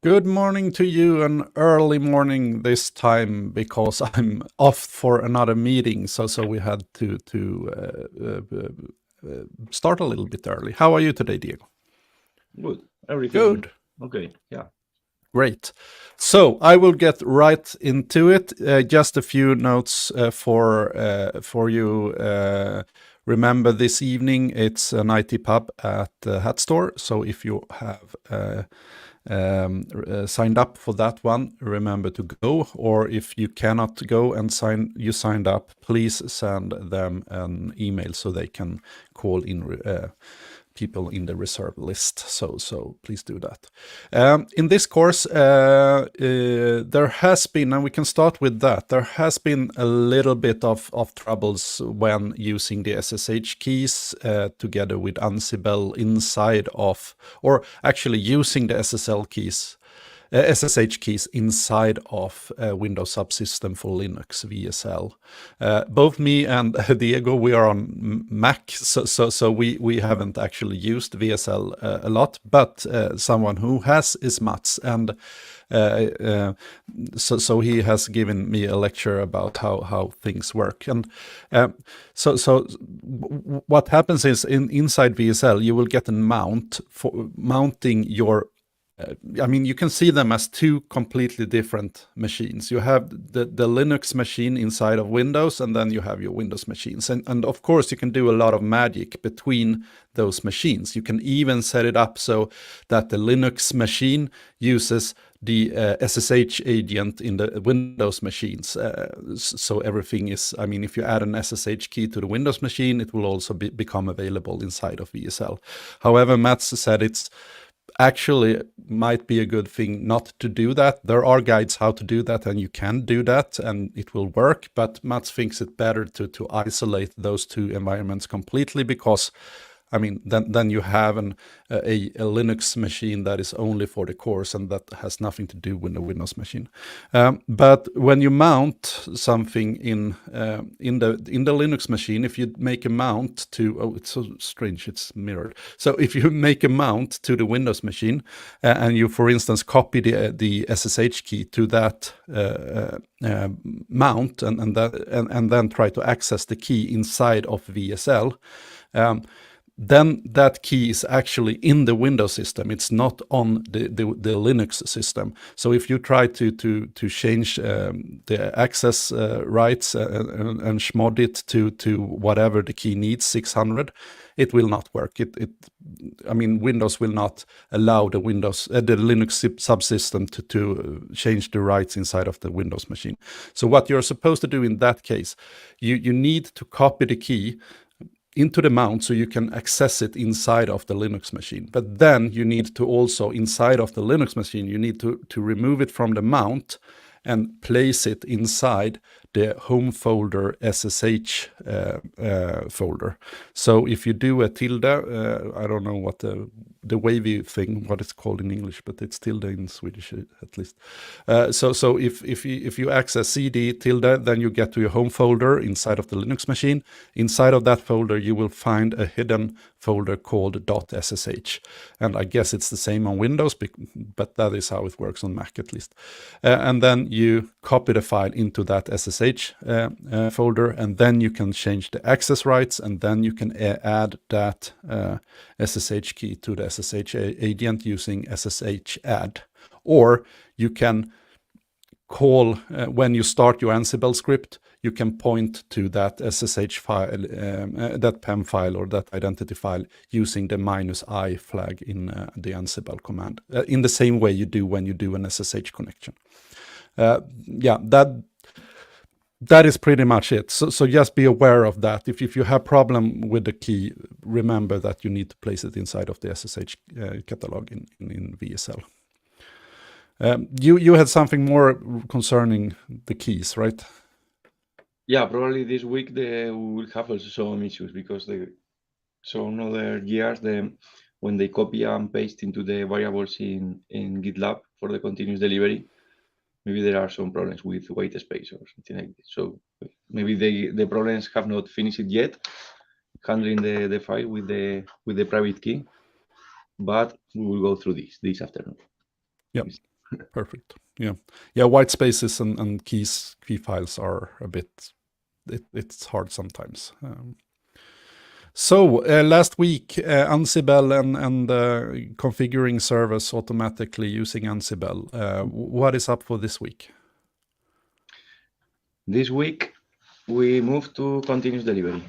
Good morning to you, an early morning this time because I'm off for another meeting. So we had to start a little bit early. How are you today, Diego? Good. Everything Good. okay. Yeah. Great. So I will get right into it. Just a few notes for you. Remember, this evening it's an IT pub at the Hat Store. So if you have signed up for that one, remember to go. Or if you cannot go and signed up, please send them an email so they can call in people in the reserve list. So please do that. In this course, there has been, and we can start with that, there has been a little bit of troubles when using the SSH keys together with Ansible inside of, or actually using the SSH keys inside of Windows subsystem for Linux VSL. Both me and Diego, we are on Mac, so we haven't actually used VSL a lot, but someone who has is Mats, and so he has given me a lecture about how things work. And so what happens is inside VSL you will get a mount for mounting your I mean, you can see them as two completely different machines. You have the Linux machine inside of Windows, and then you have your Windows machines. And of course, you can do a lot of magic between those machines. You can even set it up so that the Linux machine uses the SSH agent in the Windows machines. So everything is, I mean, if you add an SSH key to the Windows machine, it will also become available inside of VSL. However, Mats said it's actually might be a good thing not to do that. There are guides how to do that, and you can do that, and it will work. But Mats thinks it better to isolate those two environments completely, because I mean, then you have a Linux machine that is only for the course, and that has nothing to do with the Windows machine. But when you mount something in the Linux machine, if you make a mount to, it's so strange, it's mirrored. So if you make a mount to the Windows machine, and you, for instance, copy the SSH key to that mount, and then try to access the key inside of VSL. Then that key is actually in the Windows system. It's not on the Linux system. So if you try to change the access rights and schmod it to whatever the key needs, 600, it will not work. I mean, Windows will not allow the Linux subsystem to change the rights inside of the Windows machine. So what you're supposed to do in that case, you need to copy the key into the mount so you can access it inside of the Linux machine. But then you need to also, inside of the Linux machine, you need to remove it from the mount and place it inside the home folder SSH folder. So if you do a tilde, I don't know what the wavy thing, what it's called in English, but it's tilde in Swedish at least. So if you access cd tilde, then you get to your home folder inside of the Linux machine. Inside of that folder, you will find a hidden folder called .ssh. And I guess it's the same on Windows, but that is how it works on Mac at least. And then you copy the file into that SSH folder, and then you can change the access rights, and then you can add that SSH key to the SSH agent using SSH add. Or you can call, when you start your Ansible script, you can point to that SSH file, that PEM file or that identity file using the -i flag in the Ansible command, in the same way you do when you do an SSH connection. Yeah, that is pretty much it. So just be aware of that. If you have problem with the key, remember that you need to place it inside of the SSH catalog in VSL. You had something more concerning the keys, right? Yeah, probably this week we will have also some issues because some other years when they copy and paste into the variables in GitLab for the continuous delivery, maybe there are some problems with white space or something like this. So maybe the problems have not finished yet handling the file with the private key, but we will go through this afternoon. Yeah. Perfect. Yeah. White spaces and key files are a bit. It's hard sometimes. So last week, Ansible and configuring servers automatically using Ansible. What is up for this week? This week, we move to continuous delivery.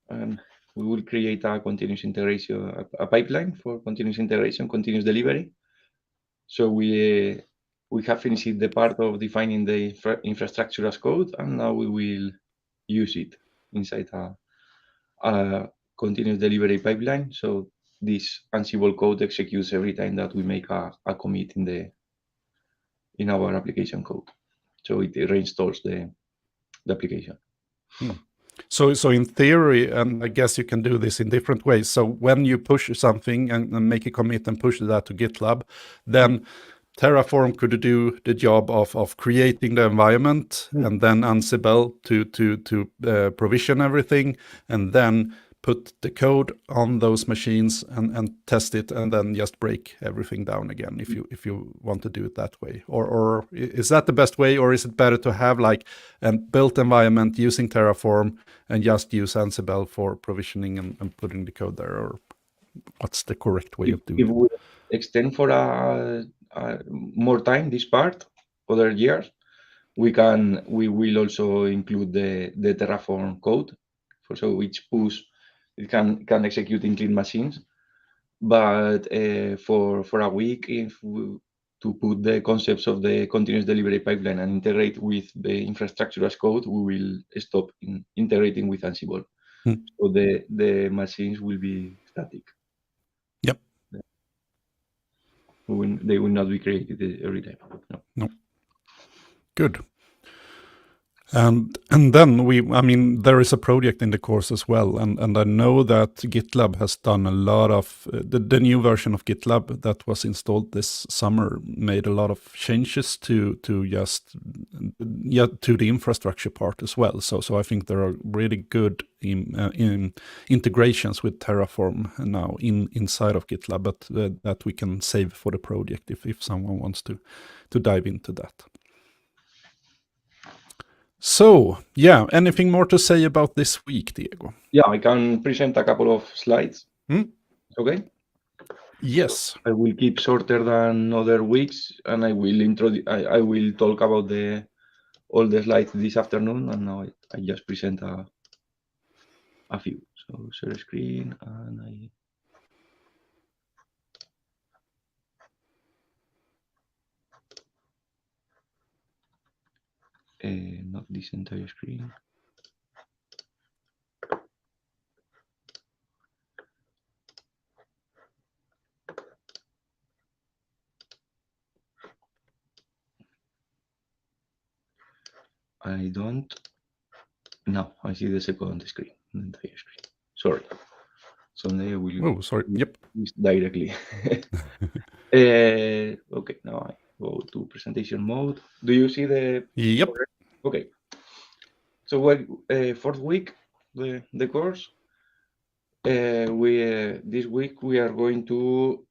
And we will create a continuous integration, a pipeline for continuous integration, continuous delivery. So we have finished the part of defining the infrastructure as code, and now we will use it inside a continuous delivery pipeline. So this Ansible code executes every time that we make a commit in our application code. So it reinstalls the application. So in theory, and I guess you can do this in different ways. So when you push something and make a commit and push that to GitLab, then Terraform could do the job of creating the environment, and then Ansible to provision everything, and then put the code on those machines and test it, and then just break everything down again if you want to do it that way. Or is that the best way, or is it better to have like a built environment using Terraform and just use Ansible for provisioning and putting the code there? Or what's the correct way of doing If it? we extend for more time this part, other years, we will also include the Terraform code, so each push it can execute in clean machines. But for a week, to put the concepts of the continuous delivery pipeline and integrate with the infrastructure as code, we will stop integrating with Ansible. So the machines will be static. Yep. They will not be created every time. No. Good. And then there is a project in the course as well, and I know that GitLab has done a lot of the new version of GitLab that was installed this summer made a lot of changes to the infrastructure part as well. So I think there are really good in integrations with Terraform now inside of GitLab, but that we can save for the project if someone wants to dive into that. So, yeah, anything more to say about this week, Diego? Yeah, I can present a couple of slides. Okay? Yes. So I will keep shorter than other weeks, and I will talk about all the slides this afternoon, and now I just present a few. So share screen, and not this entire screen. I don't. No, I see the second screen, the entire screen. Sorry. Someday I will. Oh, sorry. Yep. Directly. Okay, now I go to presentation mode. Do you see the? Yep. Okay. So fourth week, the course. This week we are going to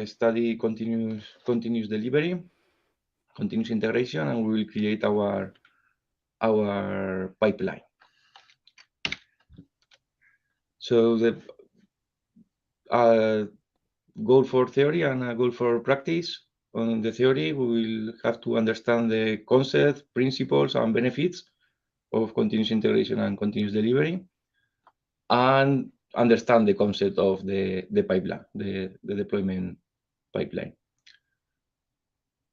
study continuous delivery, continuous integration, and we will create our pipeline. So the goal for theory and a goal for practice. On the theory, we will have to understand the concepts, principles, and benefits of continuous integration and continuous delivery, and understand the concept of the pipeline, the deployment pipeline.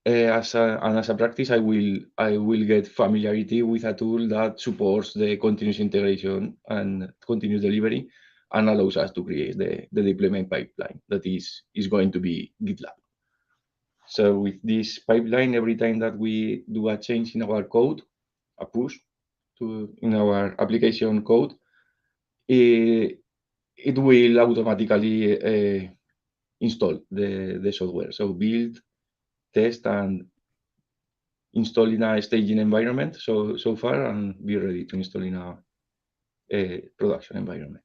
As a practice, I will get familiarity with a tool that supports the continuous integration and continuous delivery and allows us to create the deployment pipeline that is going to be GitLab. So with this pipeline, every time that we do a change in our code, a push in our application code, it will automatically install the software. So build, test, and install in a staging environment so far, and be ready to install in a production environment.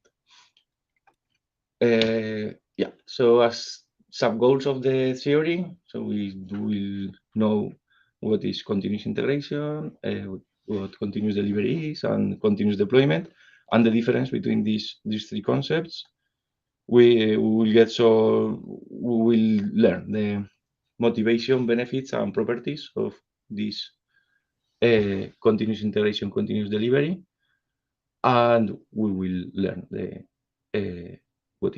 Yeah. So as sub goals of the theory. So we will know what is continuous integration, what continuous delivery is, and continuous deployment, and the difference between these three concepts. We will get we will learn the motivation, benefits, and properties of this continuous integration, continuous delivery, and we will learn the what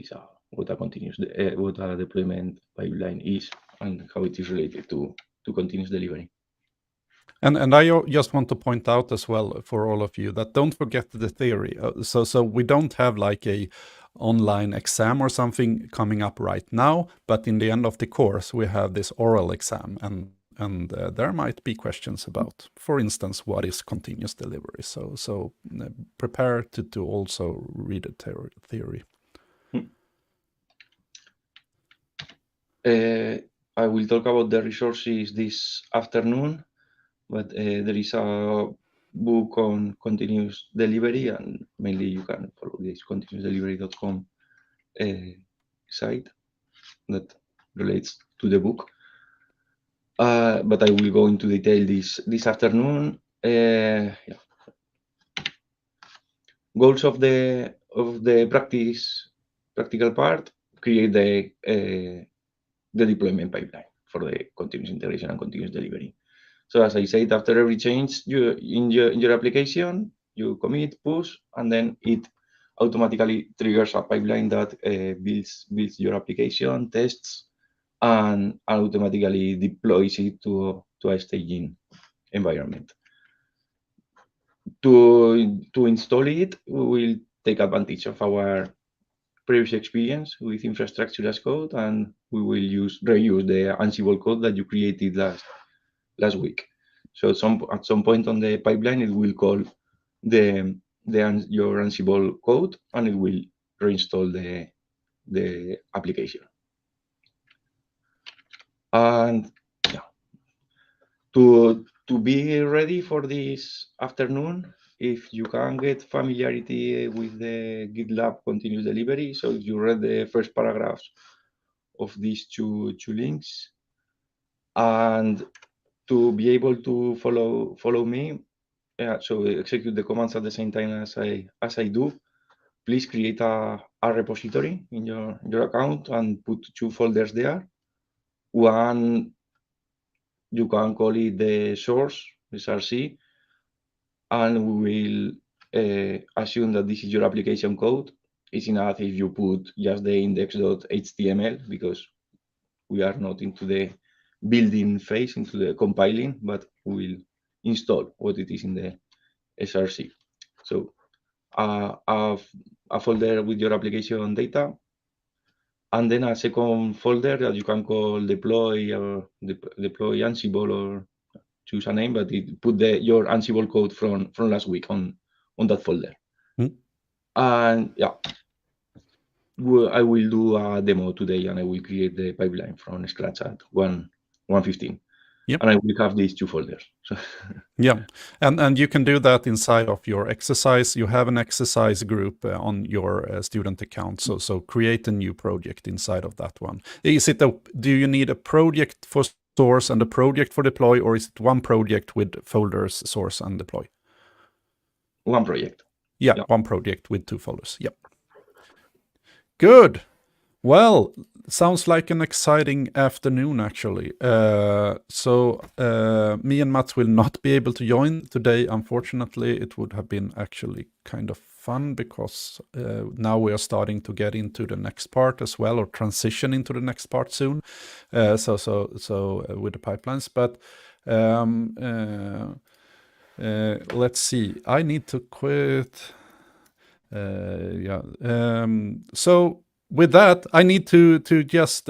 a continuous what a deployment pipeline is and how it is related to continuous delivery. And I just want to point out as well for all of you that don't forget the theory. So we don't have like a online exam or something coming up right now, but in the end of the course we have this oral exam, and there might be questions about, for instance, what is continuous delivery. So prepare to also read the theory. I will talk about the resources this afternoon, but there is a book on continuous delivery, and mainly you can follow this continuousdelivery.com site that relates to the book. But I will go into detail this afternoon. Yeah. Goals of the practical part: create the deployment pipeline for the continuous integration and continuous delivery. So as I said, after every change in your application, you commit, push, and then it automatically triggers a pipeline that builds your application, tests, and automatically deploys it to a staging environment. To install it, we will take advantage of our previous experience with infrastructure as code, and we will reuse the Ansible code that you created last week. So at some point on the pipeline, it will call your Ansible code, and it will reinstall the application. And yeah, to be ready for this afternoon, if you can get familiarity with the GitLab continuous delivery, so if you read the first paragraphs of these two links, and to be able to follow me, so execute the commands at the same time as I do, please create a repository in your account and put two folders there. One, you can call it the source, src, and we will assume that this is your application code. It's enough if you put just the index.html, because we are not into the building phase, into the compiling, but we will install what it is in the src. So a folder with your application data, and then a second folder that you can call deploy or deploy Ansible, or choose a name, but put your Ansible code from last week on that folder. And yeah, I will do a demo today, and I will create the pipeline from scratch at 1:15. Yep. And I will have these two folders. So yeah, and you can do that inside of your exercise. You have an exercise group on your student account, so create a new project inside of that one. Do you need a project for source and a project for deploy, or is it one project with folders source and deploy? One project. Yeah, one project with two folders. Yep. Good. Well, sounds like an exciting afternoon, actually. So me and Mats will not be able to join today, unfortunately. It would have been actually kind of fun, because now we are starting to get into the next part as well, or transition into the next part soon. So with the pipelines, but let's see. I need to quit. So with that, I need to just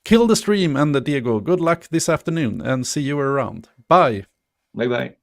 kill the stream. And Diego, good luck this afternoon, and see you around. Bye. Bye-bye.